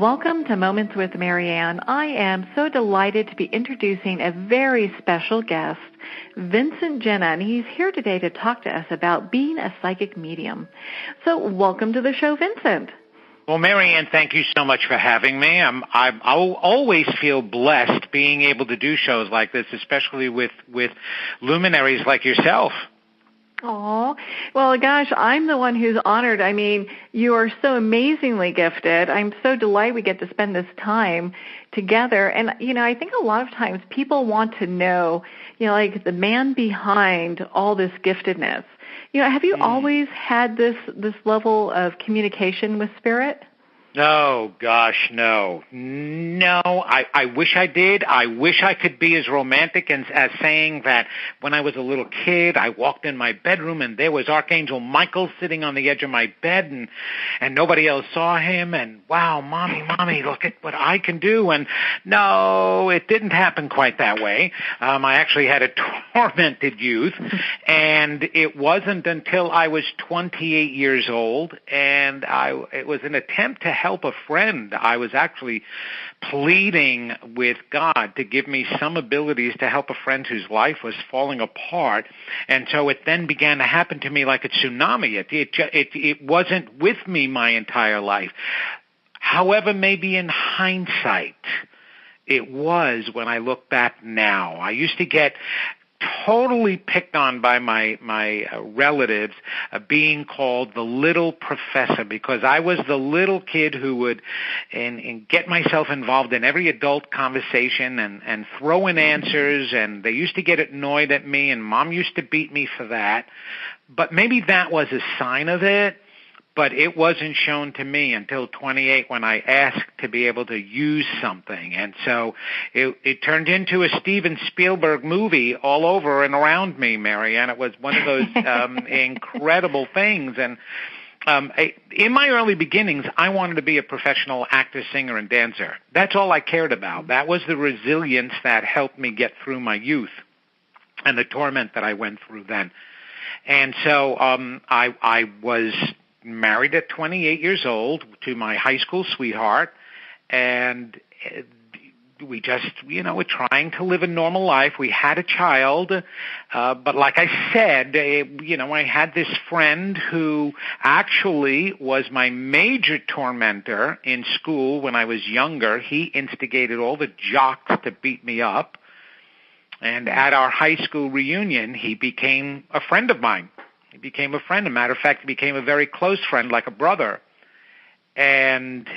Welcome to Moments with Marianne. I am so delighted to be introducing a very special guest, Vincent Genna, and he's here today to talk to us about being a psychic medium. So welcome to the show, Vincent. Well, Marianne, thank you so much for having me. I'll always feel blessed being able to do shows like this, especially with luminaries like yourself. Oh, well, gosh, I'm the one who's honored. I mean, you are so amazingly gifted. I'm so delighted we get to spend this time together. And, I think a lot of times people want to know, like the man behind all this giftedness. Have you always had this level of communication with spirit? Oh, gosh, no. No, I wish I did. I wish I could be as romantic as saying that when I was a little kid, I walked in my bedroom and there was Archangel Michael sitting on the edge of my bed and nobody else saw him and, wow, mommy, look at what I can do. And no, it didn't happen quite that way. I actually had a tormented youth, and it wasn't until I was 28 years old, and it was an attempt to help a friend. I was actually pleading with God to give me some abilities to help a friend whose life was falling apart. And so it then began to happen to me like a tsunami. It wasn't with me my entire life. However, maybe in hindsight, it was when I look back now. I used to get totally picked on by my relatives, being called the little professor, because I was the little kid who would and get myself involved in every adult conversation and throw in answers, and they used to get annoyed at me, and Mom used to beat me for that. But maybe that was a sign of it. But it wasn't shown to me until 28 when I asked to be able to use something. And so it turned into a Steven Spielberg movie all over and around me, Marianne. It was one of those incredible things. And in my early beginnings, I wanted to be a professional actor, singer, and dancer. That's all I cared about. That was the resilience that helped me get through my youth and the torment that I went through then. And so I was married at 28 years old to my high school sweetheart, and we just, were trying to live a normal life. We had a child, but like I said, I had this friend who actually was my major tormentor in school when I was younger. He instigated all the jocks to beat me up, and at our high school reunion, he became a friend of mine. He became a friend. As a matter of fact, he became a very close friend, like a brother. And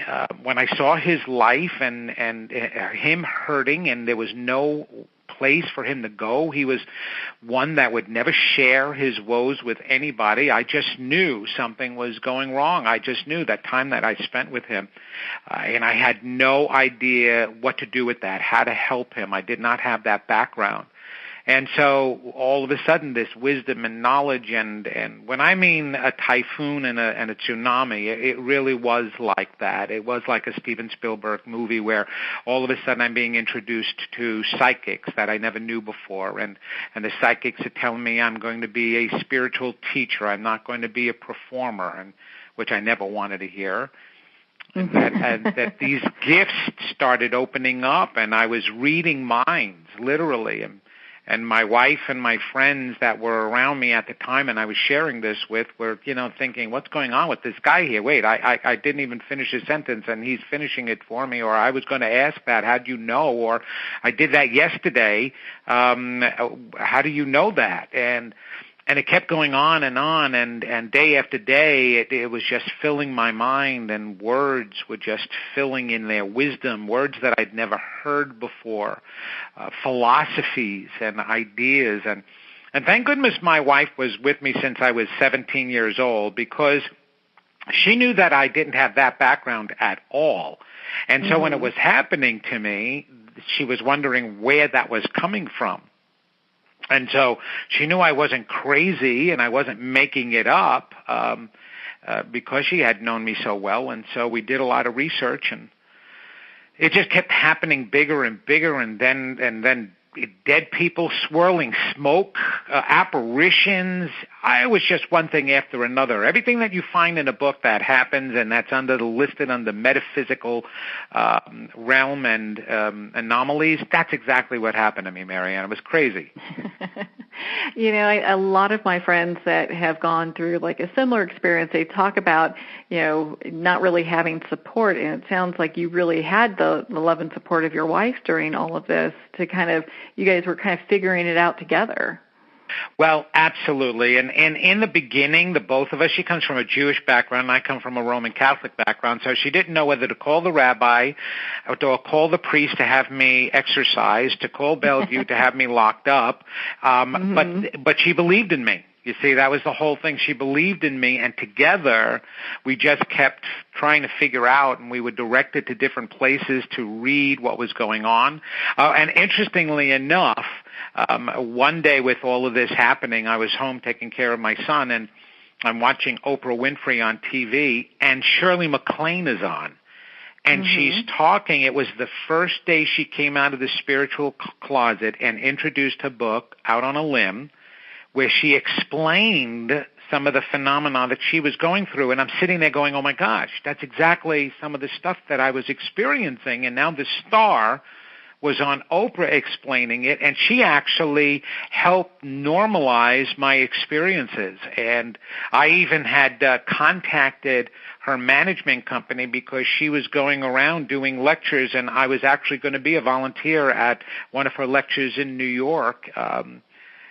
when I saw his life and him hurting, and there was no place for him to go, he was one that would never share his woes with anybody. I just knew something was going wrong. I just knew that time that I spent with him. And I had no idea what to do with that, how to help him. I did not have that background. And so all of a sudden this wisdom and knowledge and when I mean a typhoon and a tsunami, it really was like that. It was like a Steven Spielberg movie where all of a sudden I'm being introduced to psychics that I never knew before. And the psychics are telling me I'm going to be a spiritual teacher. I'm not going to be a performer, and which I never wanted to hear. And that these gifts started opening up, and I was reading minds, literally. And my wife and my friends that were around me at the time and I was sharing this with were, thinking, what's going on with this guy here? Wait, I didn't even finish his sentence and he's finishing it for me, or I was going to ask that, how'd you know? Or I did that yesterday, how do you know that? And it kept going on, and day after day, it was just filling my mind, and words were just filling in there, wisdom, words that I'd never heard before, philosophies and ideas. And thank goodness my wife was with me since I was 17 years old, because she knew that I didn't have that background at all. And so when it was happening to me, she was wondering where that was coming from. And so she knew I wasn't crazy and I wasn't making it up because she had known me so well. And so we did a lot of research, and it just kept happening bigger and bigger. And then dead people, swirling smoke, apparitions. It was just one thing after another. Everything that you find in a book that happens and that's listed under metaphysical realm and anomalies, that's exactly what happened to me, Marianne. It was crazy. A lot of my friends that have gone through like a similar experience, they talk about, not really having support. And it sounds like you really had the love and support of your wife during all of this you guys were kind of figuring it out together. Well, absolutely. And in the beginning, the both of us, she comes from a Jewish background, and I come from a Roman Catholic background, so she didn't know whether to call the rabbi or to call the priest to have me exorcised, to call Bellevue to have me locked up. But she believed in me. You see, that was the whole thing. She believed in me, and together we just kept trying to figure out, and we were directed to different places to read what was going on. And interestingly enough, one day with all of this happening, I was home taking care of my son, and I'm watching Oprah Winfrey on TV, and Shirley MacLaine is on. And she's talking. It was the first day she came out of the spiritual closet and introduced her book, Out on a Limb, where she explained some of the phenomena that she was going through. And I'm sitting there going, oh, my gosh, that's exactly some of the stuff that I was experiencing. And now the star was on Oprah explaining it, and she actually helped normalize my experiences. And I even had contacted her management company because she was going around doing lectures, and I was actually going to be a volunteer at one of her lectures in New York.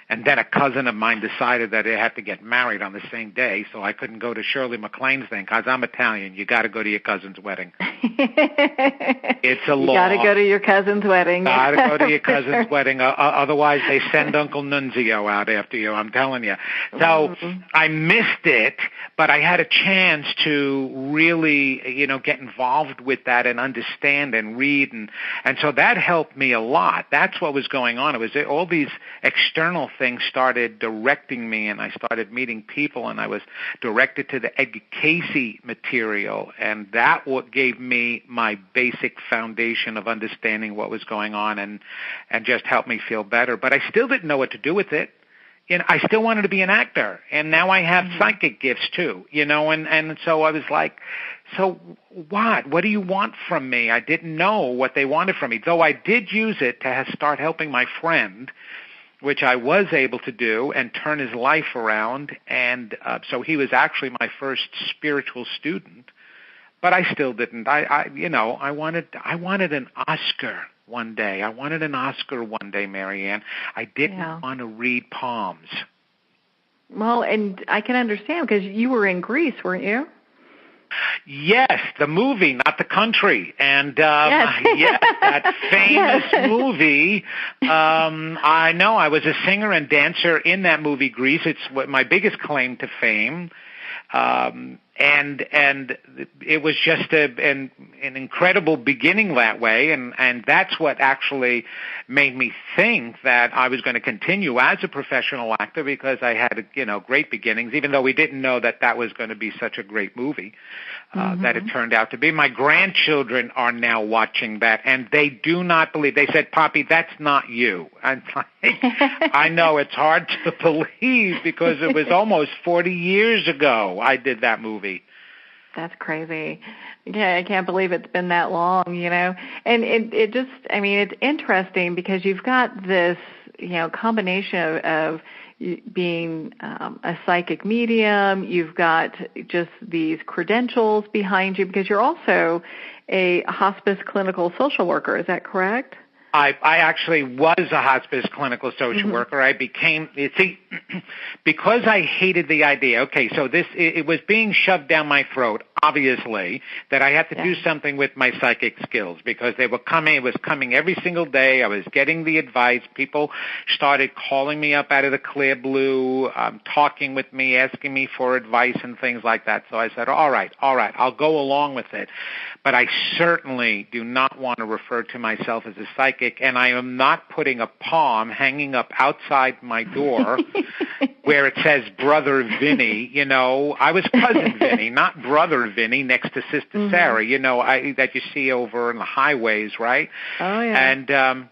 And then a cousin of mine decided that they had to get married on the same day, so I couldn't go to Shirley MacLaine's thing because I'm Italian. You got to go to your cousin's wedding. It's a law. You got to go to your cousin's wedding. Got to go to your cousin's wedding. Otherwise, they send Uncle Nunzio out after you. I'm telling you. So I missed it, but I had a chance to really, get involved with that and understand and read, and so that helped me a lot. That's what was going on. It was all these external things started directing me, and I started meeting people, and I was directed to the Edgar Cayce material, and that what gave me my basic foundation of understanding what was going on and just helped me feel better. But I still didn't know what to do with it. I still wanted to be an actor, and now I have psychic gifts too, and so I was like, so what? What do you want from me? I didn't know what they wanted from me, though I did use it to start helping my friend, which I was able to do, and turn his life around. And so he was actually my first spiritual student. But I still didn't. I wanted an Oscar one day. I wanted an Oscar one day, Marianne. I didn't want to read palms. Well, and I can understand because you were in Greece, weren't you? Yes, the movie, not the country. And yes, that famous movie. I know I was a singer and dancer in that movie, Grease. It's my biggest claim to fame. And it was just an incredible beginning that way, and that's what actually made me think that I was going to continue as a professional actor because I had, great beginnings, even though we didn't know that was going to be such a great movie that it turned out to be. My grandchildren are now watching that, and they do not believe. They said, Poppy, that's not you. I'm like, I know it's hard to believe because it was almost 40 years ago I did that movie. That's crazy. Yeah, I can't believe it's been that long, And it just, it's interesting because you've got this, combination of being a psychic medium. You've got just these credentials behind you because you're also a hospice clinical social worker. Is that correct? I actually was a hospice clinical social worker. I became, because I hated the idea, okay, so it was being shoved down my throat, obviously, that I had to do something with my psychic skills because it was coming every single day. I was getting the advice. People started calling me up out of the clear blue, talking with me, asking me for advice and things like that. So I said, all right, I'll go along with it. But I certainly do not want to refer to myself as a psychic, and I am not putting a palm hanging up outside my door where it says Brother Vinny. I was Cousin Vinny, not Brother Vinny, next to Sister Sarah, that you see over in the highways, right? Oh, yeah.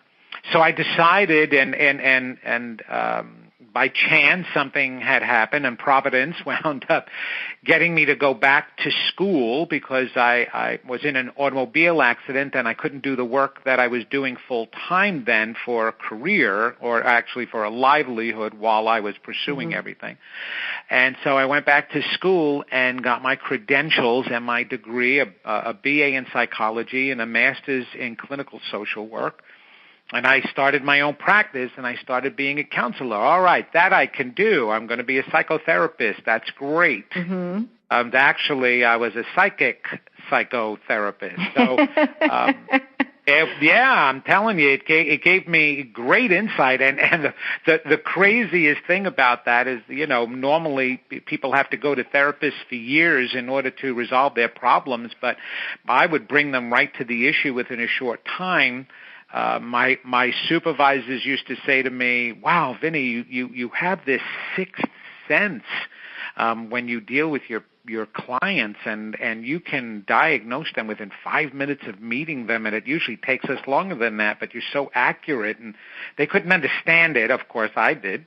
So I decided, and by chance something had happened, and Providence wound up getting me to go back to school because I was in an automobile accident and I couldn't do the work that I was doing full time then for a career, or actually for a livelihood, while I was pursuing everything. And so I went back to school and got my credentials and my degree, a BA in psychology and a master's in clinical social work. And I started my own practice, and I started being a counselor. All right, that I can do. I'm going to be a psychotherapist. That's great. Actually, I was a psychic psychotherapist. So, I'm telling you, it gave me great insight. And the craziest thing about that is, normally people have to go to therapists for years in order to resolve their problems, but I would bring them right to the issue within a short time. My supervisors used to say to me, "Wow, Vinny, you have this sixth sense when you deal with your clients, and you can diagnose them within 5 minutes of meeting them, and it usually takes us longer than that, but you're so accurate." And they couldn't understand it. Of course, I did.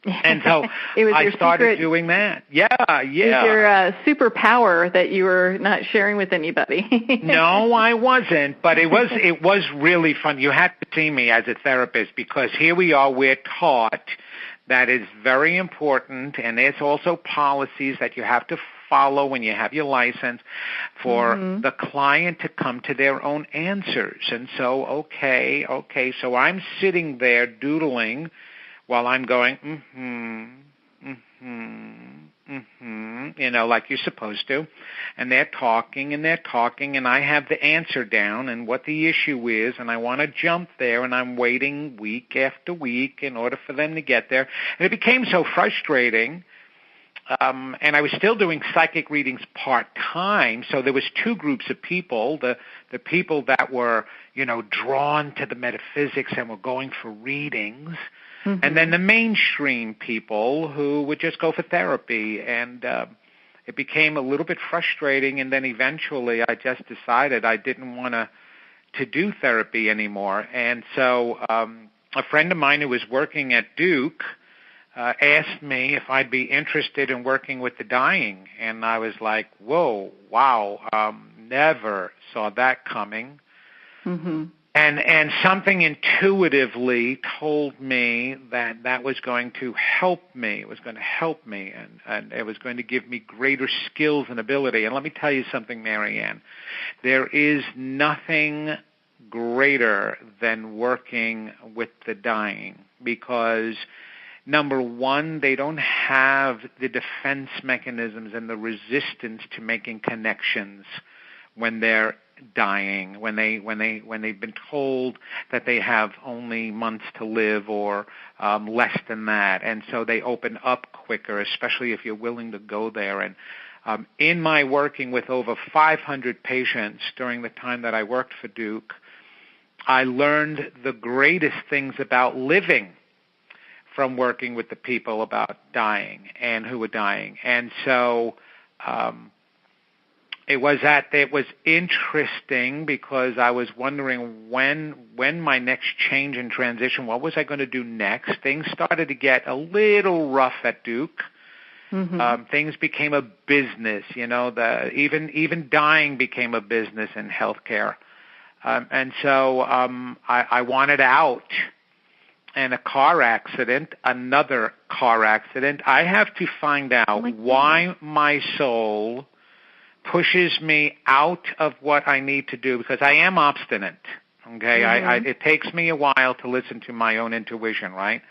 And so I started doing that. Yeah. It was your superpower that you were not sharing with anybody. No, I wasn't, but it was really fun. You had to see me as a therapist, because here we are, we're taught that is very important, and there's also policies that you have to follow when you have your license for the client to come to their own answers. And so, okay, so I'm sitting there doodling while I'm going, like you're supposed to. And they're talking, and I have the answer down and what the issue is, and I want to jump there, and I'm waiting week after week in order for them to get there. And it became so frustrating. And I was still doing psychic readings part-time, so there was two groups of people, the people that were, drawn to the metaphysics and were going for readings, and then the mainstream people who would just go for therapy. And it became a little bit frustrating, and then eventually I just decided I didn't want to do therapy anymore. And so a friend of mine who was working at Duke asked me if I'd be interested in working with the dying, and I was like, whoa, wow, never saw that coming. And something intuitively told me that was going to help me. It was going to help me, and it was going to give me greater skills and ability. And let me tell you something, Marianne. There is nothing greater than working with the dying, because number one, they don't have the defense mechanisms and the resistance to making connections when they're dying, when they've been told that they have only months to live or less than that, and so they open up quicker, especially if you're willing to go there. And in my working with over 500 patients during the time that I worked for Duke, I learned the greatest things about living from working with the people about dying and who were dying. And so it was interesting, because I was wondering when my next change and transition, what was I going to do next? Things started to get a little rough at Duke. Things became a business, even dying became a business in healthcare. And so I wanted out. And a car accident, another car accident. I have to find out why my soul pushes me out of what I need to do, because I am obstinate, okay? It takes me a while to listen to my own intuition, right?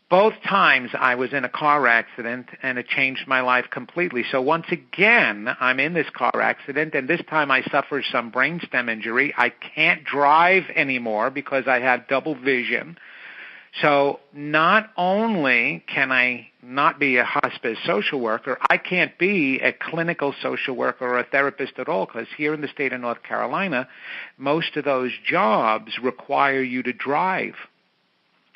Both times I was in a car accident, and it changed my life completely. So once again, I'm in this car accident, and this time I suffer some brainstem injury. I can't drive anymore because I have double vision. So not only can I not be a hospice social worker, I can't be a clinical social worker or a therapist at all, because here in the state of North Carolina, most of those jobs require you to drive.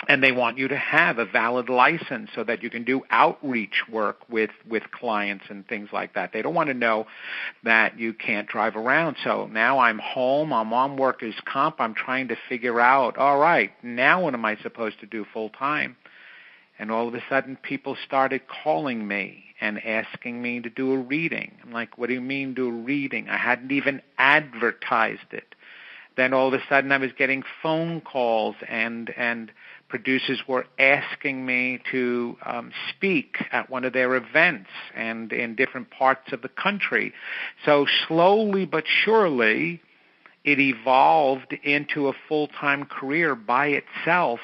And they want you to have a valid license so that you can do outreach work with clients and things like that. They don't want to know that you can't drive around. So now I'm home, I'm on workers' comp, I'm trying to figure out, all right, now what am I supposed to do full time? And all of a sudden people started calling me and asking me to do a reading. I'm like, what do you mean do a reading? I hadn't even advertised it. Then all of a sudden I was getting phone calls and producers were asking me to speak at one of their events and in different parts of the country. So slowly but surely, it evolved into a full-time career by itself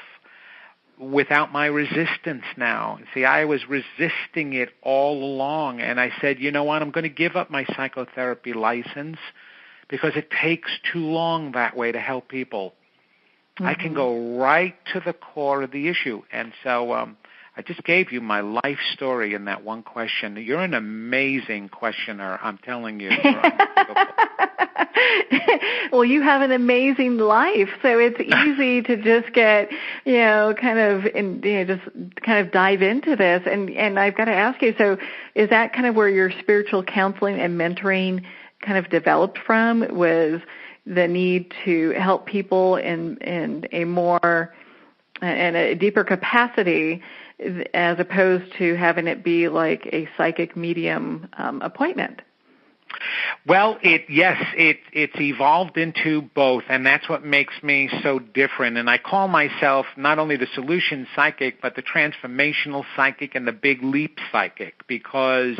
without my resistance now. See, I was resisting it all along, and I said, you know what, I'm going to give up my psychotherapy license because it takes too long that way to help people. I can go right to the core of the issue. And so I just gave you my life story in that one question. You're an amazing questioner, I'm telling you. Well, you have an amazing life, so it's easy to just get, kind of dive into this. And I've got to ask you, so is that kind of where your spiritual counseling and mentoring kind of developed from, was the need to help people in a more and a deeper capacity, as opposed to having it be like a psychic medium appointment? Well, it's evolved into both, and that's what makes me so different. And I call myself not only the solution psychic, but the transformational psychic and the big leap psychic, because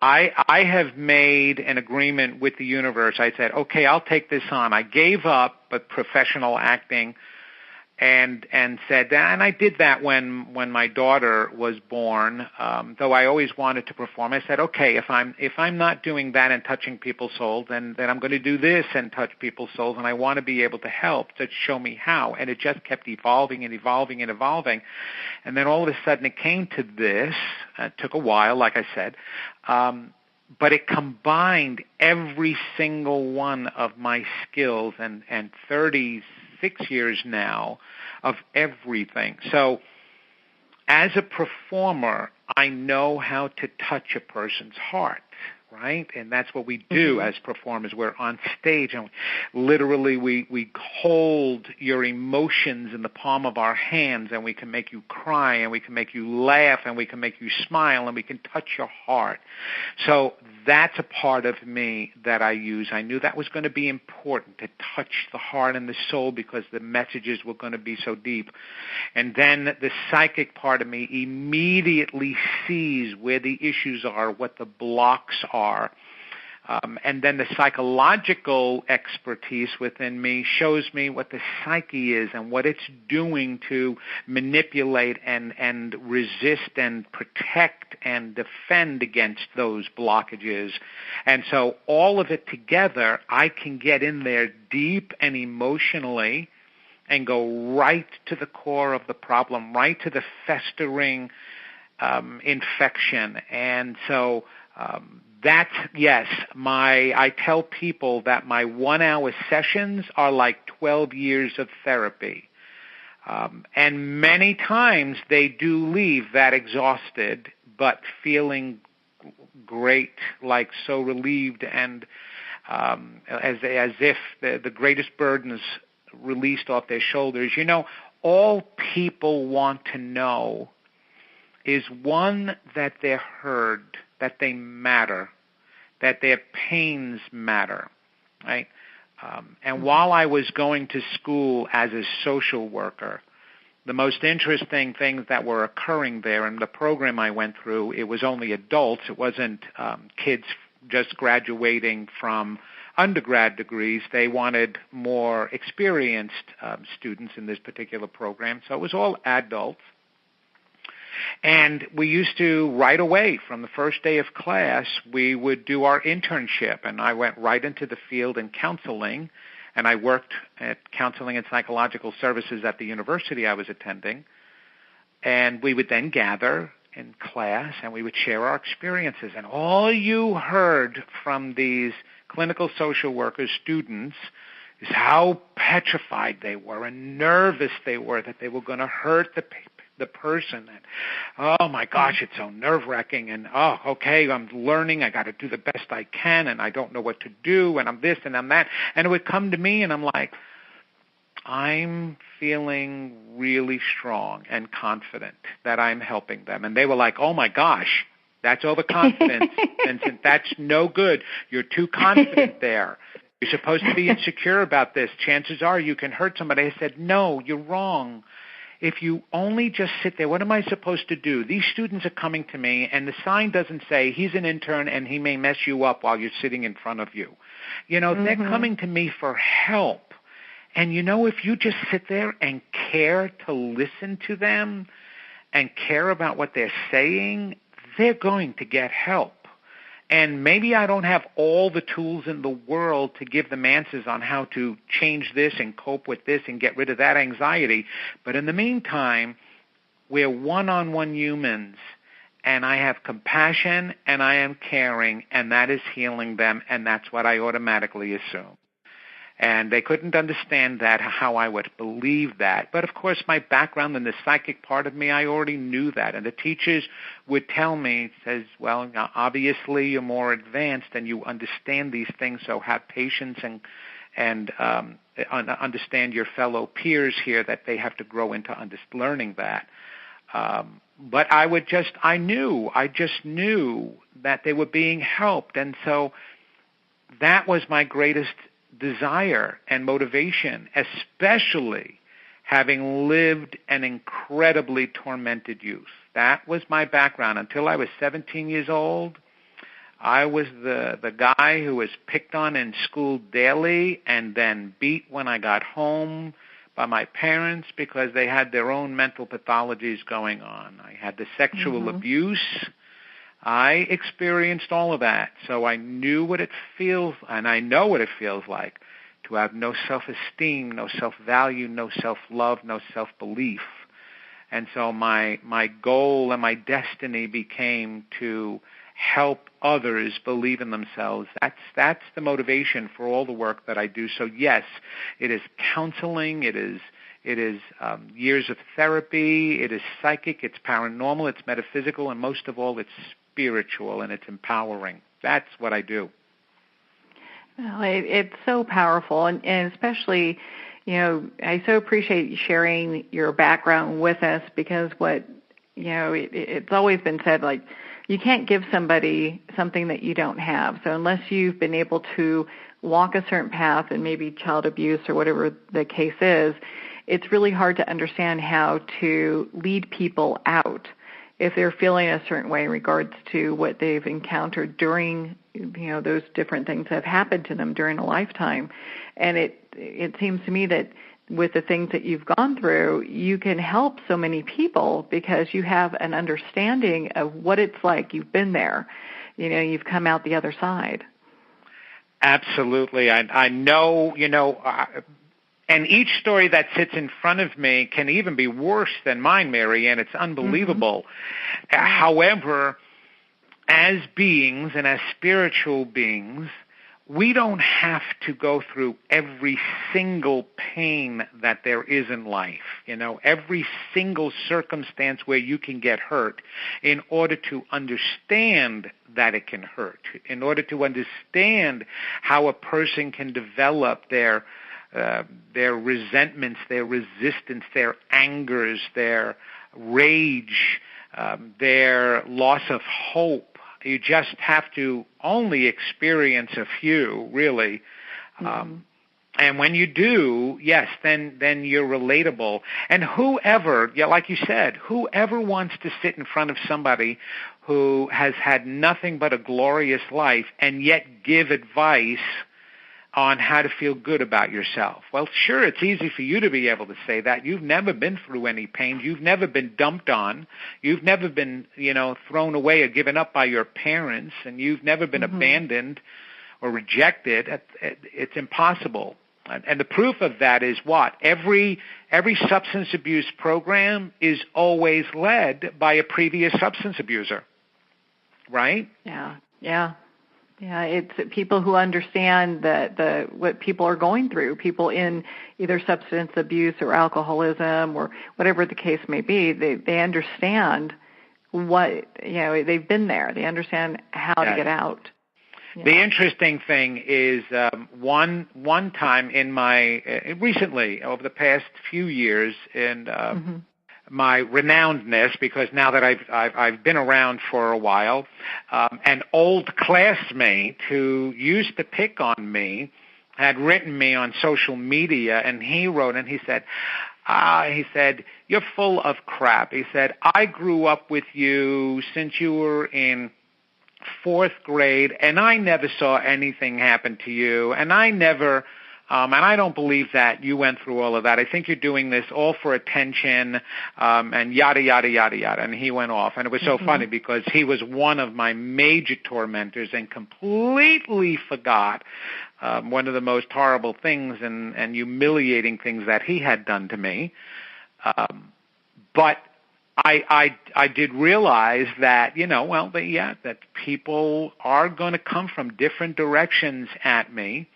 I have made an agreement with the universe. I said, okay, I'll take this on. I gave up professional acting and said that, and I did that when my daughter was born. Though I always wanted to perform, I said, okay, if I'm not doing that and touching people's souls, then I'm going to do this and touch people's souls, and I want to be able to help. So show me how. And it just kept evolving and evolving and evolving. And then all of a sudden it came to this. It took a while, like I said, but it combined every single one of my skills and 36 years now of everything. So as a performer, I know how to touch a person's heart, right? And that's what we do as performers. We're on stage, and literally we hold your emotions in the palm of our hands, and we can make you cry, and we can make you laugh, and we can make you smile, and we can touch your heart. So that's a part of me that I use. I knew that was going to be important, to touch the heart and the soul, because the messages were going to be so deep. And then the psychic part of me immediately sees where the issues are, what the blocks are. And then the psychological expertise within me shows me what the psyche is and what it's doing to manipulate and resist and protect and defend against those blockages. And so all of it together, I can get in there deep and emotionally and go right to the core of the problem, right to the festering infection. And so I tell people that my 1-hour sessions are like 12 years of therapy. And many times they do leave that exhausted, but feeling great, like so relieved, and as if the greatest burden is released off their shoulders. All people want to know is, one, that they're heard, that they matter, that their pains matter, right? And while I was going to school as a social worker, the most interesting things that were occurring there in the program I went through, it was only adults. It wasn't kids just graduating from undergrad degrees. They wanted more experienced students in this particular program, so it was all adults. And we used to, right away from the first day of class, we would do our internship, and I went right into the field in counseling, and I worked at counseling and psychological services at the university I was attending. And we would then gather in class, and we would share our experiences. And all you heard from these clinical social workers, students, is how petrified they were and nervous they were that they were going to hurt the person. And, oh, my gosh, it's so nerve-wracking. And, oh, okay, I'm learning. I got to do the best I can, and I don't know what to do, and I'm this and I'm that. And it would come to me, and I'm like, I'm feeling really strong and confident that I'm helping them. And they were like, oh, my gosh, that's overconfidence, Vincent. That's no good. You're too confident there. You're supposed to be insecure about this. Chances are you can hurt somebody. I said, no, you're wrong. If you only just sit there, what am I supposed to do? These students are coming to me, and the sign doesn't say he's an intern and he may mess you up while you're sitting in front of you. You know, they're coming to me for help. And, you know, if you just sit there and care to listen to them and care about what they're saying, they're going to get help. And maybe I don't have all the tools in the world to give them answers on how to change this and cope with this and get rid of that anxiety. But in the meantime, we're one-on-one humans, and I have compassion and I am caring, and that is healing them, and that's what I automatically assume. And they couldn't understand that, how I would believe that. But, of course, my background in the psychic part of me, I already knew that. And the teachers would tell me, says, well, obviously you're more advanced and you understand these things, so have patience and understand your fellow peers here that they have to grow into learning that. But I just knew that they were being helped. And so that was my greatest desire and motivation, especially having lived an incredibly tormented youth. That was my background. Until I was 17 years old, I was the guy who was picked on in school daily and then beat when I got home by my parents because they had their own mental pathologies going on. I had the sexual abuse. I experienced all of that, so I knew what it feels, and I know what it feels like to have no self-esteem, no self-value, no self-love, no self-belief. And so my goal and my destiny became to help others believe in themselves. That's the motivation for all the work that I do. So yes, it is counseling, it is years of therapy, it is psychic, it's paranormal, it's metaphysical, and most of all, it's spiritual, and it's empowering. That's what I do. Well, it's so powerful, and especially, you know, I so appreciate you sharing your background with us because it's always been said, like, you can't give somebody something that you don't have. So unless you've been able to walk a certain path and maybe child abuse or whatever the case is, it's really hard to understand how to lead people out if they're feeling a certain way in regards to what they've encountered during, you know, those different things that have happened to them during a lifetime. And it seems to me that with the things that you've gone through, you can help so many people because you have an understanding of what it's like. You've been there. You know, you've come out the other side. Absolutely. I know, you know, and each story that sits in front of me can even be worse than mine, Marianne. It's unbelievable. However, as beings and as spiritual beings, we don't have to go through every single pain that there is in life, you know, every single circumstance where you can get hurt in order to understand that it can hurt, in order to understand how a person can develop their resentments, their resistance, their angers, their rage, their loss of hope. You just have to only experience a few, really. And when you do, yes, then you're relatable. And whoever, like you said, whoever wants to sit in front of somebody who has had nothing but a glorious life and yet give advice on how to feel good about yourself. Well, sure, it's easy for you to be able to say that. You've never been through any pain. You've never been dumped on. You've never been, you know, thrown away or given up by your parents, and you've never been abandoned or rejected. It's impossible. And the proof of that is what? Every substance abuse program is always led by a previous substance abuser, right? Yeah. Yeah, it's people who understand what people are going through, people in either substance abuse or alcoholism or whatever the case may be. They understand what, they've been there. They understand how to get out. The interesting thing is one time in my recently over the past few years in my renownedness, because now that I've been around for a while, an old classmate who used to pick on me had written me on social media, and he wrote and he said, "You're full of crap." He said, "I grew up with you since you were in 4th grade, and I never saw anything happen to you, and I never, and I don't believe that you went through all of that. I think you're doing this all for attention, and yada, yada, yada, yada." And he went off. And it was so funny because he was one of my major tormentors and completely forgot one of the most horrible things and humiliating things that he had done to me. But I did realize that, that people are going to come from different directions at me.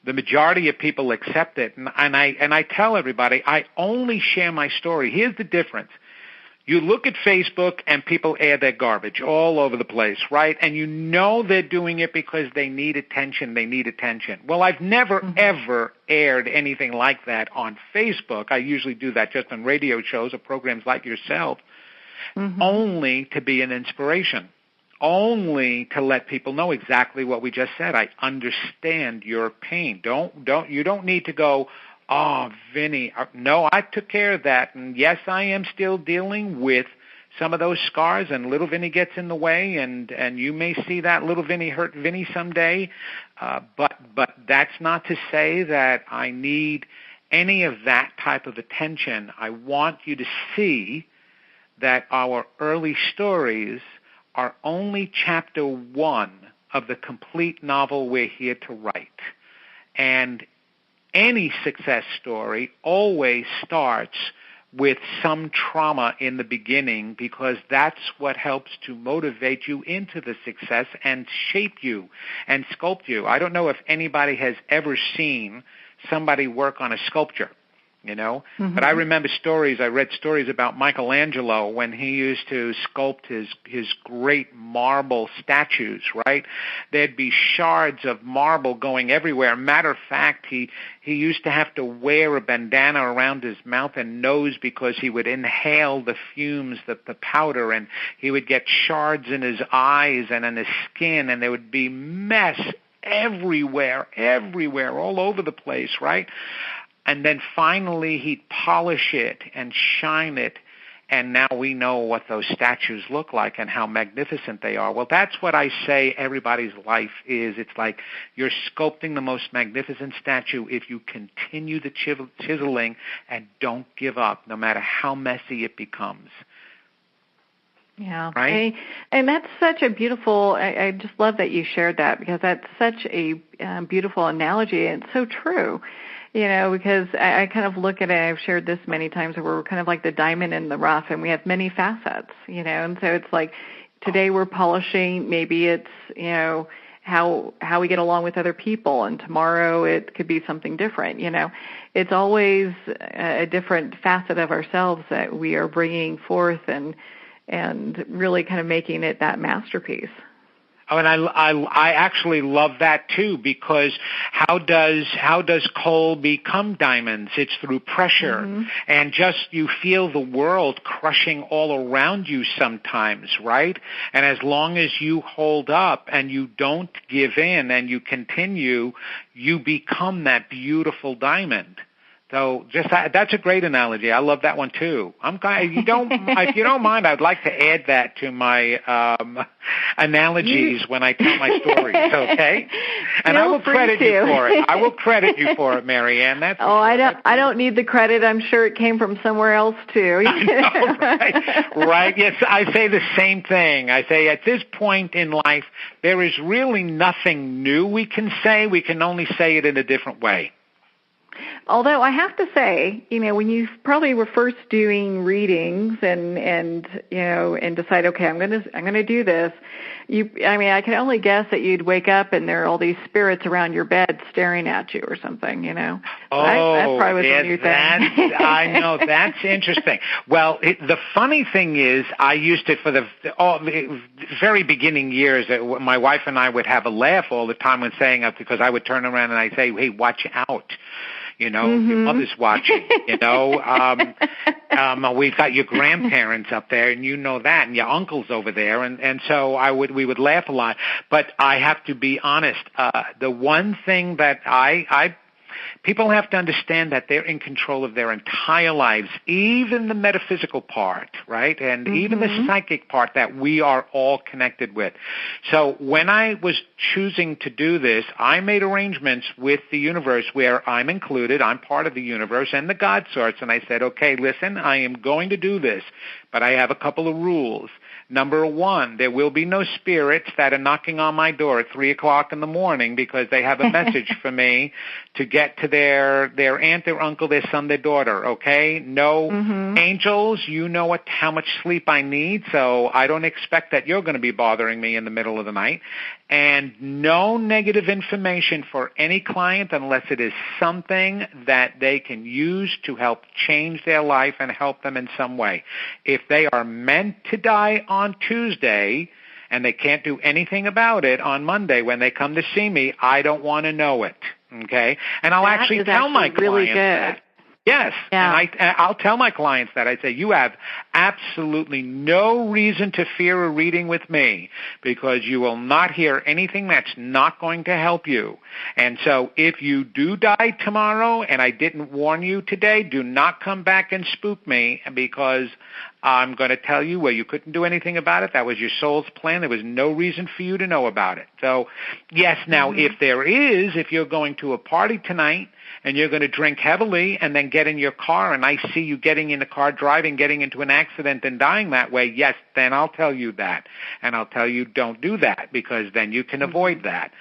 The majority of people accept it, and I tell everybody, I only share my story. Here's the difference. You look at Facebook and people air their garbage all over the place, right? And you know they're doing it because they need attention. Well, I've never, ever aired anything like that on Facebook. I usually do that just on radio shows or programs like yourself, only to be an inspiration, only to let people know exactly what we just said. I understand your pain. You don't need to go, "Oh, Vinny, no, I took care of that. And yes, I am still dealing with some of those scars, and little Vinny gets in the way, and you may see that little Vinny hurt Vinny someday. But that's not to say that I need any of that type of attention. I want you to see that our early stories are only chapter 1 of the complete novel we're here to write. And any success story always starts with some trauma in the beginning, because that's what helps to motivate you into the success and shape you and sculpt you. I don't know if anybody has ever seen somebody work on a sculpture, but I remember I read stories about Michelangelo when he used to sculpt his great marble statues, right? There'd be shards of marble going everywhere. Matter of fact, he used to have to wear a bandana around his mouth and nose because he would inhale the fumes, the powder, and he would get shards in his eyes and in his skin, and there would be mess everywhere, all over the place, right? And then finally he'd polish it and shine it, and now we know what those statues look like and how magnificent they are. Well, that's what I say everybody's life is. It's like you're sculpting the most magnificent statue if you continue the chiseling and don't give up, no matter how messy it becomes. Yeah. Right? And that's such a beautiful, I just love that you shared that, because that's such a beautiful analogy, and it's so true. Because I kind of look at it, I've shared this many times, where we're kind of like the diamond in the rough, and we have many facets, and so it's like today we're polishing, maybe it's, how we get along with other people, and tomorrow it could be something different, It's always a different facet of ourselves that we are bringing forth and really kind of making it that masterpiece. Oh, and I actually love that too, because how does coal become diamonds? It's through pressure, and just you feel the world crushing all around you sometimes, right? And as long as you hold up and you don't give in and you continue, you become that beautiful diamond. So that's a great analogy. I love that one too. If you don't mind, I'd like to add that to my analogies when I tell my stories. Okay, and I will credit you for it. I will credit you for it, Marianne. I don't need the credit. I'm sure it came from somewhere else too. I know, right? Right. Yes, I say the same thing. I say at this point in life, there is really nothing new we can say. We can only say it in a different way. Although I have to say, when you probably were first doing readings and decide, okay, I'm going to do this. I can only guess that you'd wake up and there are all these spirits around your bed staring at you or something, Oh, that probably was a new thing. I know, that's interesting. Well, the funny thing is, I used it for the very beginning years. My wife and I would have a laugh all the time when saying it, because I would turn around and I'd say, hey, watch out. Your mother's watching, we've got your grandparents up there, and you know that, and your uncle's over there, and so we would laugh a lot. But I have to be honest, the one thing that people have to understand that they're in control of their entire lives, even the metaphysical part, right? And even the psychic part that we are all connected with. So when I was choosing to do this, I made arrangements with the universe where I'm included. I'm part of the universe and the God source. And I said, okay, listen, I am going to do this, but I have a couple of rules. Number one, there will be no spirits that are knocking on my door at 3 o'clock in the morning because they have a message for me to get to their aunt, their uncle, their son, their daughter, okay? No angels, you know how much sleep I need, so I don't expect that you're going to be bothering me in the middle of the night. And no negative information for any client unless it is something that they can use to help change their life and help them in some way. If they are meant to die on Tuesday and they can't do anything about it on Monday when they come to see me, I don't want to know it, okay? And I'll actually tell my clients that. Yes, yeah. And I'll tell my clients that. I say, you have absolutely no reason to fear a reading with me because you will not hear anything that's not going to help you. And so if you do die tomorrow and I didn't warn you today, do not come back and spook me because I'm going to tell you, well, you couldn't do anything about it. That was your soul's plan. There was no reason for you to know about it. So, yes, now, if you're going to a party tonight and you're going to drink heavily and then get in your car and I see you getting in the car, driving, getting into an accident and dying that way, yes, then I'll tell you that. And I'll tell you don't do that because then you can avoid that.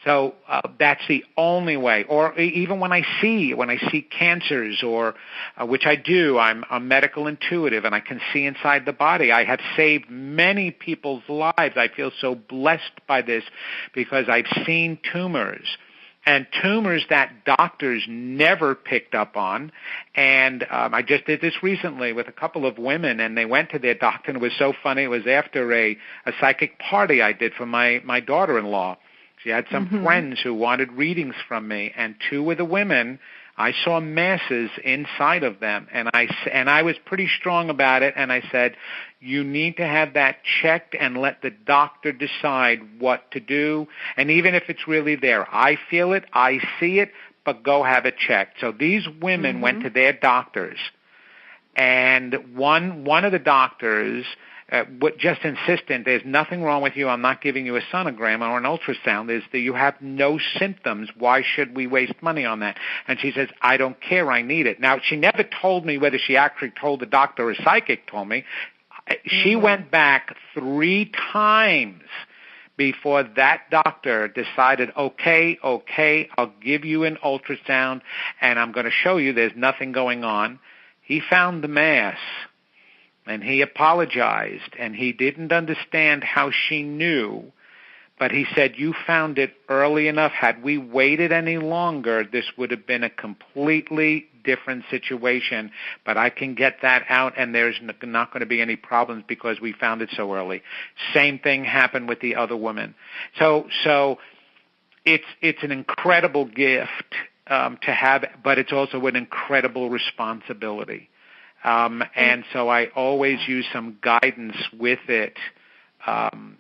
So that's the only way. Or even when I see cancers, or which I do, I'm a medical intuitive and I can see inside the body. I have saved many people's lives. I feel so blessed by this because I've seen tumors. And tumors that doctors never picked up on. And I just did this recently with a couple of women, and they went to their doctor, and it was so funny. It was after a psychic party I did for my daughter-in-law. She had some friends who wanted readings from me, and two of the women, I saw masses inside of them, and I was pretty strong about it, and I said, you need to have that checked and let the doctor decide what to do, and even if it's really there, I feel it, I see it, but go have it checked. So these women went to their doctors, and one of the doctors just insistent, there's nothing wrong with you, I'm not giving you a sonogram or an ultrasound, is that you have no symptoms, why should we waste money on that? And she says, I don't care, I need it. Now, she never told me whether she actually told the doctor or a psychic told me. She went back 3 times before that doctor decided, okay, I'll give you an ultrasound and I'm going to show you there's nothing going on. He found the mass. And he apologized, and he didn't understand how she knew, but he said, you found it early enough. Had we waited any longer, this would have been a completely different situation, but I can get that out, and there's not going to be any problems because we found it so early. Same thing happened with the other woman. So it's an incredible gift to have, but it's also an incredible responsibility. And so I always use some guidance with it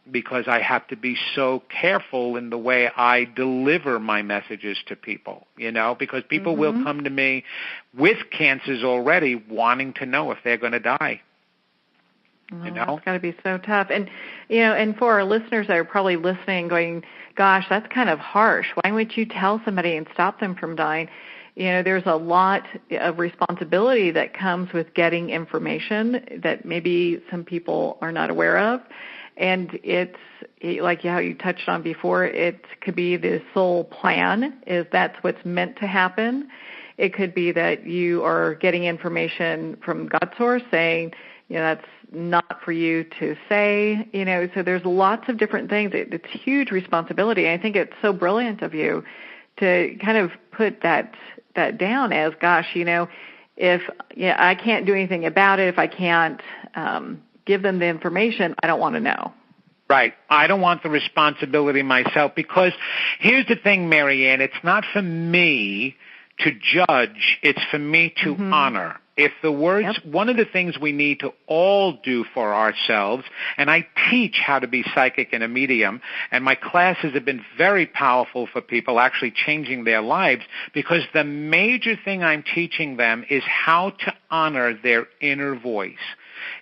because I have to be so careful in the way I deliver my messages to people, because people will come to me with cancers already wanting to know if they're going to die. It's got to be so tough. And, and for our listeners that are probably listening going, gosh, that's kind of harsh. Why wouldn't you tell somebody and stop them from dying? There's a lot of responsibility that comes with getting information that maybe some people are not aware of. And it's like how you touched on before, it could be the soul plan, is that's what's meant to happen. It could be that you are getting information from God source saying, that's not for you to say, so there's lots of different things. It's huge responsibility. I think it's so brilliant of you to kind of put that down as, gosh, if I can't do anything about it, if I can't give them the information, I don't want to know. Right. I don't want the responsibility myself, because here's the thing, Marianne, it's not for me to judge, it's for me to honor. If the words, one of the things we need to all do for ourselves, and I teach how to be psychic and a medium, and my classes have been very powerful for people actually changing their lives, because the major thing I'm teaching them is how to honor their inner voice.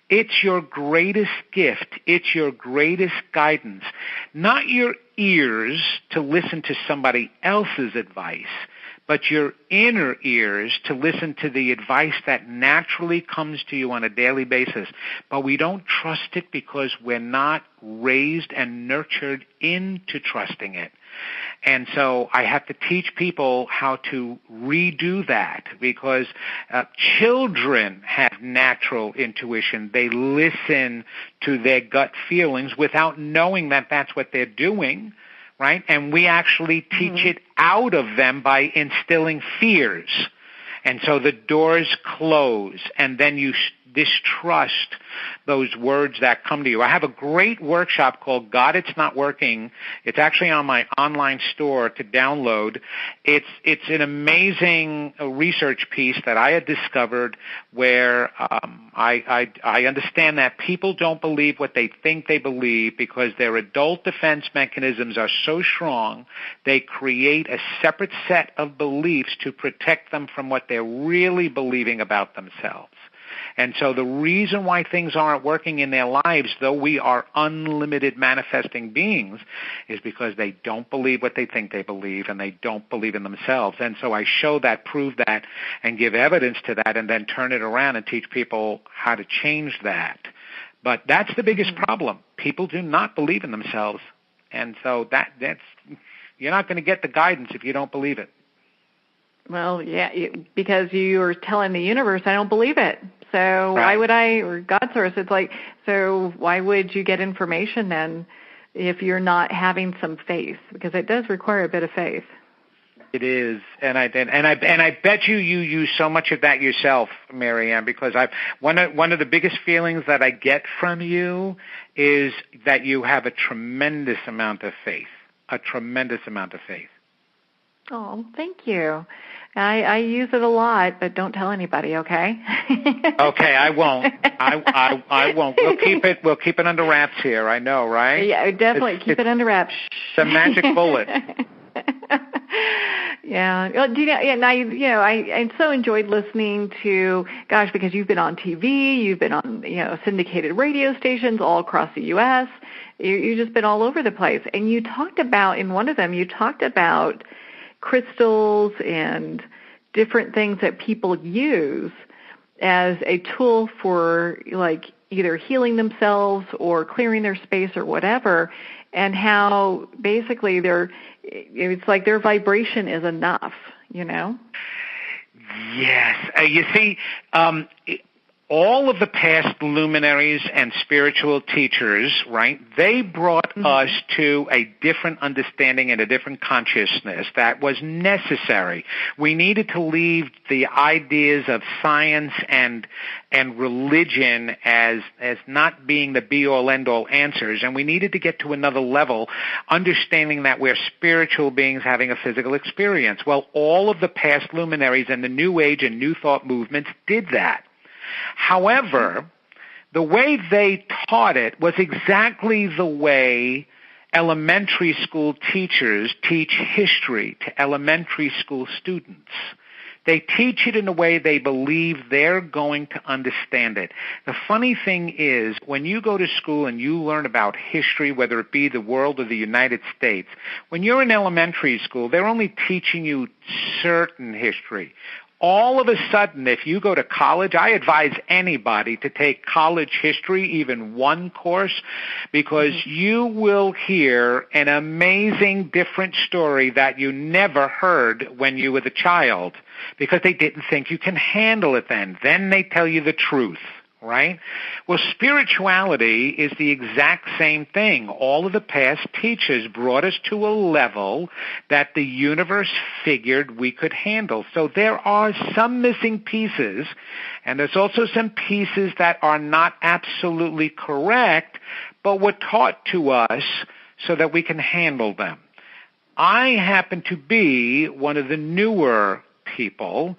It's your greatest gift. It's your greatest guidance. Not your ears to listen to somebody else's advice, but your inner ears to listen to the advice that naturally comes to you on a daily basis. But we don't trust it because we're not raised and nurtured into trusting it. And so I have to teach people how to redo that, because children have natural intuition. They listen to their gut feelings without knowing that that's what they're doing, right? And we actually teach it out of them by instilling fears. And so the doors close, and then you distrust those words that come to you. I have a great workshop called God, It's Not Working. It's actually on my online store to download. It's an amazing research piece that I had discovered where I understand that people don't believe what they think they believe because their adult defense mechanisms are so strong, they create a separate set of beliefs to protect them from what they're really believing about themselves. And so the reason why things aren't working in their lives, though we are unlimited manifesting beings, is because they don't believe what they think they believe, and they don't believe in themselves. And so I show that, prove that, and give evidence to that, and then turn it around and teach people how to change that. But that's the biggest problem. People do not believe in themselves. And so that's you're not going to get the guidance if you don't believe it. Well, yeah, because you're telling the universe, I don't believe it. So Right. Why would or God source, it's like, so why would you get information then if you're not having some faith? Because it does require a bit of faith. It is, and I bet you use so much of that yourself, Marianne, because one of the biggest feelings that I get from you is that you have a tremendous amount of faith, Oh, thank you. I use it a lot, but don't tell anybody, okay? Okay, I won't. I won't. We'll keep it under wraps here. I know, right? Yeah, definitely keep it under wraps. The magic bullet. Yeah. Well, I so enjoyed listening to, because you've been on TV, you've been on, syndicated radio stations all across the U.S. You've just been all over the place. And you talked about, in one of them, crystals and different things that people use as a tool for either healing themselves or clearing their space or whatever, and how basically it's like their vibration is enough, Yes. You see, all of the past luminaries and spiritual teachers, right, they brought us to a different understanding and a different consciousness that was necessary. We needed to leave the ideas of science and religion as not being the be-all, end-all answers, and we needed to get to another level, understanding that we're spiritual beings having a physical experience. Well, all of the past luminaries and the New Age and New Thought movements did that. However, the way they taught it was exactly the way elementary school teachers teach history to elementary school students. They teach it in a way they believe they're going to understand it. The funny thing is, when you go to school and you learn about history, whether it be the world or the United States, when you're in elementary school, they're only teaching you certain history. all of a sudden, if you go to college, I advise anybody to take college history, even one course, because you will hear an amazing different story that you never heard when you were the child, because they didn't think you can handle it then. Then they tell you the truth. Right? Well, spirituality is the exact same thing. All of the past teachers brought us to a level that the universe figured we could handle. So there are some missing pieces, and there's also some pieces that are not absolutely correct, but were taught to us so that we can handle them. I happen to be one of the newer people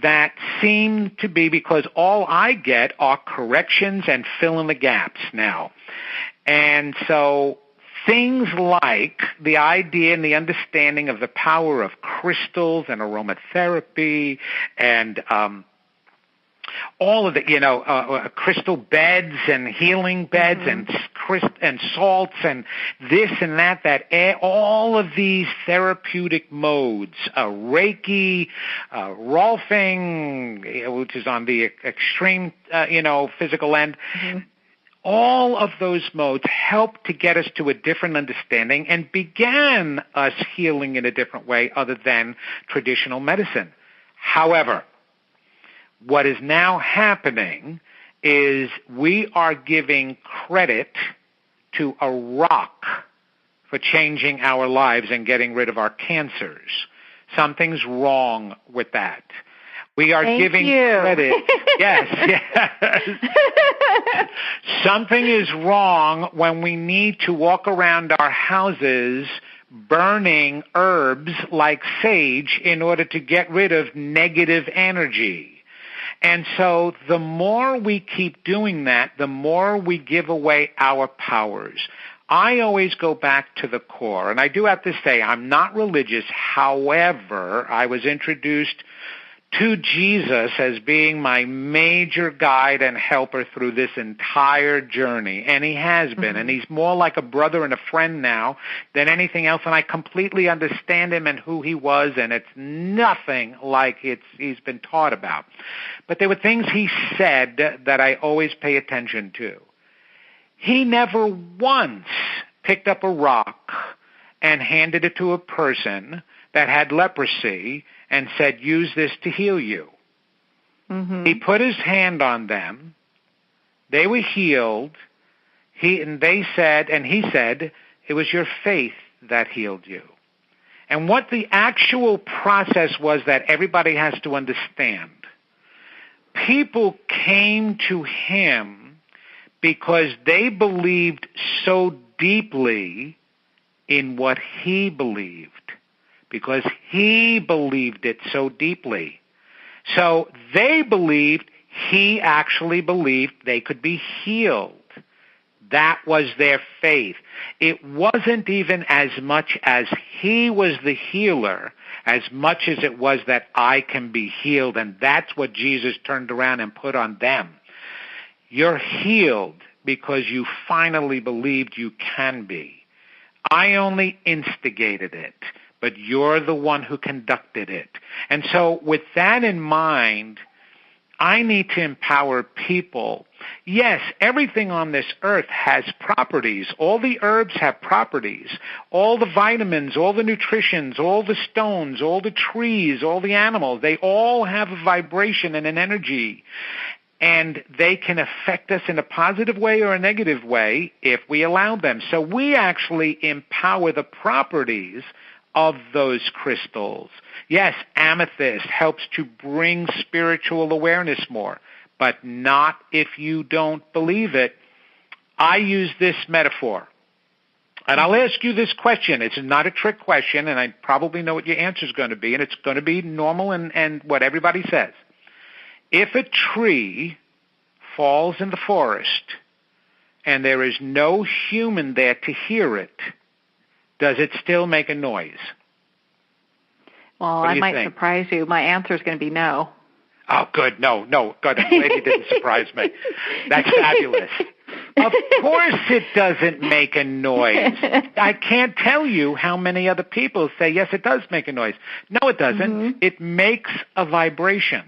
that seem to be, because all I get are corrections and fill in the gaps now. And so things like the idea and the understanding of the power of crystals and aromatherapy and all of the, crystal beds and healing beds and salts and this and that, all of these therapeutic modes, Reiki, Rolfing, which is on the extreme, physical end, all of those modes help to get us to a different understanding and began us healing in a different way other than traditional medicine. However, what is now happening is we are giving credit to a rock for changing our lives and getting rid of our cancers. Something's wrong with that. We are giving credit. Yes. Something is wrong when we need to walk around our houses burning herbs like sage in order to get rid of negative energy. And so the more we keep doing that, the more we give away our powers. I always go back to the core, and I do have to say I'm not religious. However, I was introduced to Jesus as being my major guide and helper through this entire journey, and he has been, and he's more like a brother and a friend now than anything else, and I completely understand him and who he was, and it's nothing like he's been taught about. But there were things he said that I always pay attention to. He never once picked up a rock and handed it to a person that had leprosy and said, use this to heal you. He put his hand on them. They were healed. He said, it was your faith that healed you. And what the actual process was that everybody has to understand. People came to him because they believed so deeply in what he believed. Because he believed it so deeply. So they believed he actually believed they could be healed. That was their faith. It wasn't even as much as he was the healer, as much as it was that I can be healed, and that's what Jesus turned around and put on them. You're healed because you finally believed you can be. I only instigated it, but you're the one who conducted it. And so with that in mind, I need to empower people. Yes, everything on this earth has properties. All the herbs have properties. All the vitamins, all the nutritions, all the stones, all the trees, all the animals, they all have a vibration and an energy. And they can affect us in a positive way or a negative way if we allow them. So we actually empower the properties of those crystals. Yes, amethyst helps to bring spiritual awareness more, but not if you don't believe it. I use this metaphor, and I'll ask you this question. It's not a trick question, and I probably know what your answer is going to be, and it's going to be normal and what everybody says. If a tree falls in the forest and there is no human there to hear it, does it still make a noise? Well, I might surprise you. My answer is going to be no. Oh, good. No, good. I'm glad you didn't surprise me. That's fabulous. Of course it doesn't make a noise. I can't tell you how many other people say, yes, it does make a noise. No, it doesn't. Mm-hmm. It makes a vibration.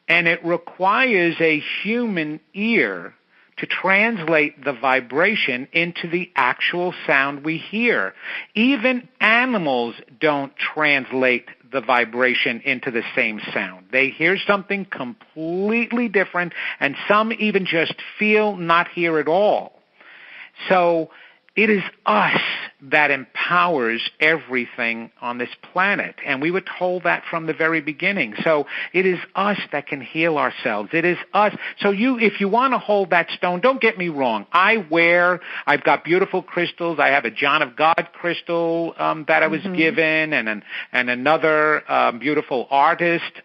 And it requires a human ear to translate the vibration into the actual sound we hear. Even animals don't translate the vibration into the same sound. They hear something completely different, and some even just feel not hear at all. So it is us that empowers everything on this planet, and we were told that from the very beginning. So it is us that can heal ourselves. It is us. So if you want to hold that stone, don't get me wrong. I've got beautiful crystals. I have a John of God crystal that I was given, and another beautiful artist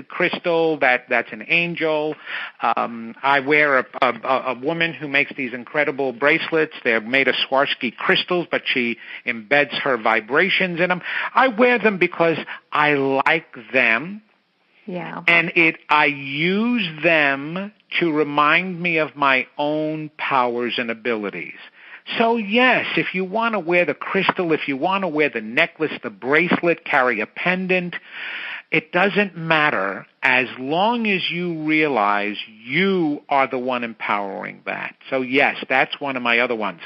crystal that's an angel. I wear a woman who makes these incredible bracelets. They're made of Swarovski crystals, but she embeds her vibrations in them. I wear them because I like them. Yeah. And I use them to remind me of my own powers and abilities. So yes, if you want to wear the crystal, if you want to wear the necklace, the bracelet, carry a pendant, it doesn't matter as long as you realize you are the one empowering that. So yes, that's one of my other ones.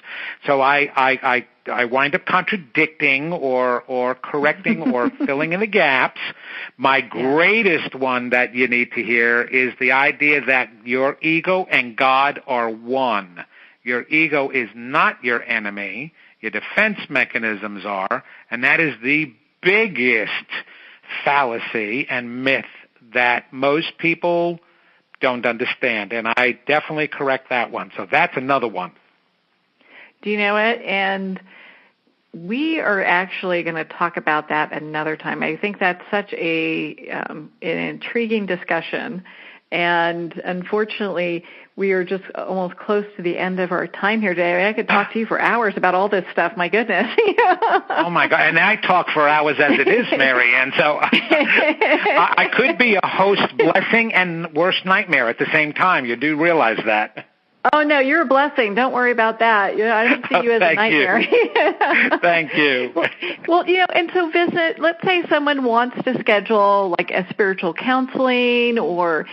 So I wind up contradicting or correcting or filling in the gaps. My greatest one that you need to hear is the idea that your ego and God are one. Your ego is not your enemy. Your defense mechanisms are, and that is the biggest fallacy and myth that most people don't understand, and I definitely correct that one. So that's another one. Do you know it? And we are actually going to talk about that another time. I think that's such an intriguing discussion, and unfortunately, we are just almost close to the end of our time here today. I could talk to you for hours about all this stuff. My goodness. Oh, my God. And I talk for hours as it is, Marianne. So I could be a host blessing and worst nightmare at the same time. You do realize that. Oh, no, you're a blessing. Don't worry about that. I don't see you as a nightmare. Thank you. Well, and so Vincent, let's say someone wants to schedule like a spiritual counseling or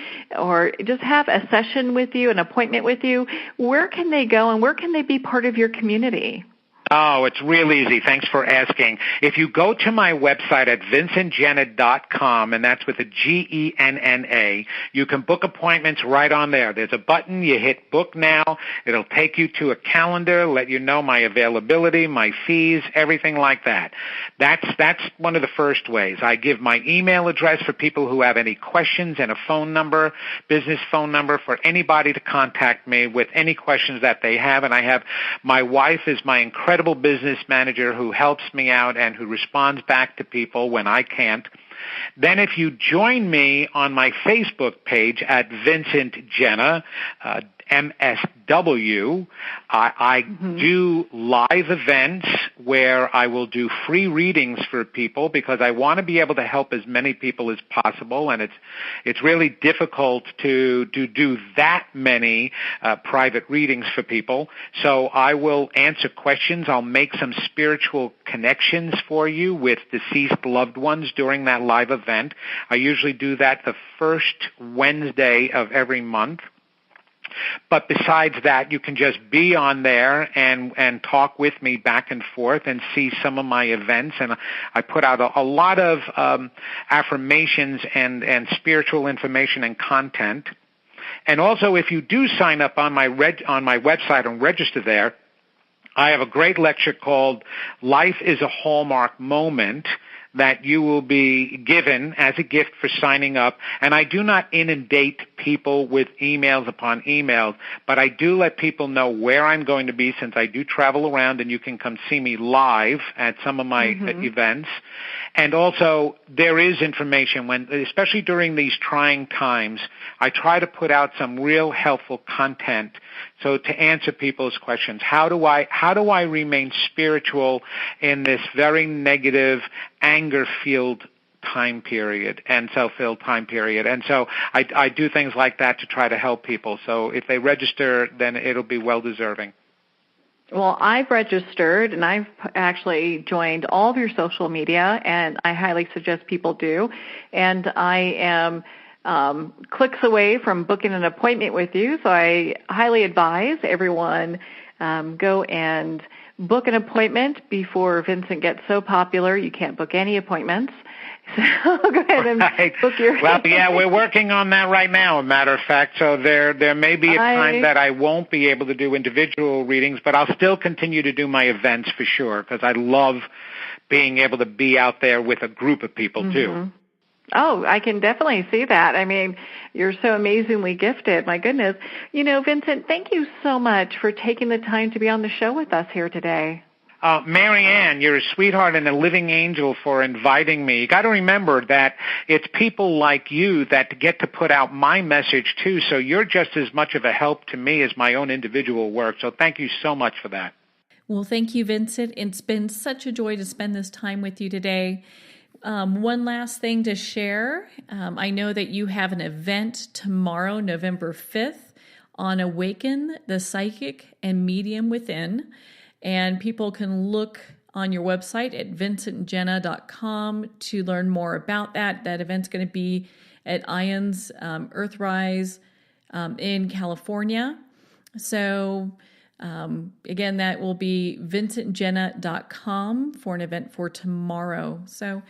just have a session with you, an appointment with you. Where can they go and where can they be part of your community? Oh, it's real easy. Thanks for asking. If you go to my website at vincentgenna.com, and that's with a Genna, you can book appointments right on there. There's a button. You hit book now. It'll take you to a calendar, let you know my availability, my fees, everything like that. That's one of the first ways. I give my email address for people who have any questions and a phone number, business phone number for anybody to contact me with any questions that they have. And I have my wife is my incredible business manager who helps me out and who responds back to people when I can't. Then if you join me on my Facebook page at Vincent Genna, MSW, I do live events where I will do free readings for people because I want to be able to help as many people as possible, and it's really difficult to do that many private readings for people. So I will answer questions. I'll make some spiritual connections for you with deceased loved ones during that live event. I usually do that the first Wednesday of every month. But besides that, you can just be on there and talk with me back and forth and see some of my events. And I put out a lot of affirmations and spiritual information and content. And also, if you do sign up on my website and register there, I have a great lecture called Life is a Hallmark Moment that you will be given as a gift for signing up. And I do not inundate people with emails upon emails, but I do let people know where I'm going to be since I do travel around, and you can come see me live at some of my events. And also, there is information especially during these trying times, I try to put out some real helpful content. So to answer people's questions, how do I remain spiritual in this very negative, anger-filled time period and self-filled time period. And so I do things like that to try to help people. So if they register, then it'll be well-deserving. Well, I've registered, and I've actually joined all of your social media, and I highly suggest people do. And I am clicks away from booking an appointment with you, so I highly advise everyone go and book an appointment before Vincent gets so popular you can't book any appointments. So go ahead and book your... Well, yeah, we're working on that right now, a matter of fact. So there may be a time that I won't be able to do individual readings, but I'll still continue to do my events for sure, because I love being able to be out there with a group of people, too. Oh, I can definitely see that. I mean, you're so amazingly gifted. My goodness. You know, Vincent, thank you so much for taking the time to be on the show with us here today. Marianne, you're a sweetheart and a living angel for inviting me. You got to remember that it's people like you that get to put out my message, too, so you're just as much of a help to me as my own individual work. So thank you so much for that. Well, thank you, Vincent. It's been such a joy to spend this time with you today. One last thing to share. I know that you have an event tomorrow, November 5th, on Awaken the Psychic and Medium Within. And people can look on your website at vincentgenna.com to learn more about that. That event's going to be at Ions Earthrise in California. So again, that will be vincentgenna.com for an event for tomorrow. So,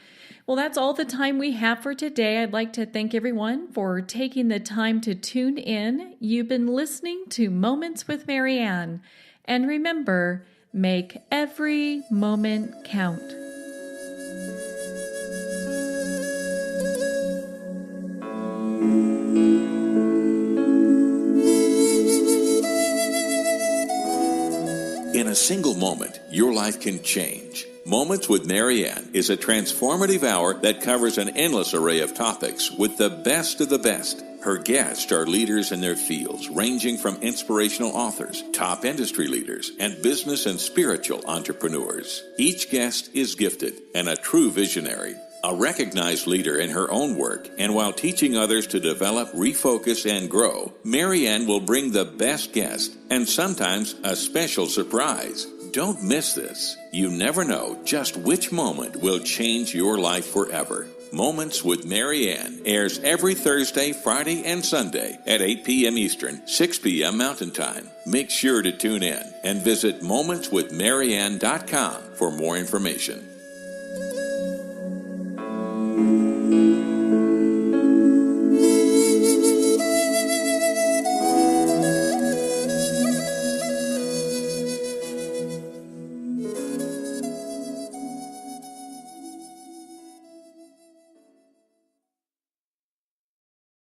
well, that's all the time we have for today. I'd like to thank everyone for taking the time to tune in. You've been listening to Moments with Marianne. And remember, make every moment count. In a single moment, your life can change. Moments with Marianne is a transformative hour that covers an endless array of topics with the best of the best. Her guests are leaders in their fields, ranging from inspirational authors, top industry leaders, and business and spiritual entrepreneurs. Each guest is gifted and a true visionary, a recognized leader in her own work, and while teaching others to develop, refocus, and grow, Marianne will bring the best guest and sometimes a special surprise. Don't miss this. You never know just which moment will change your life forever. Moments with Marianne airs every Thursday, Friday, and Sunday at 8 p.m. Eastern, 6 p.m. Mountain Time. Make sure to tune in and visit momentswithmarianne.com for more information.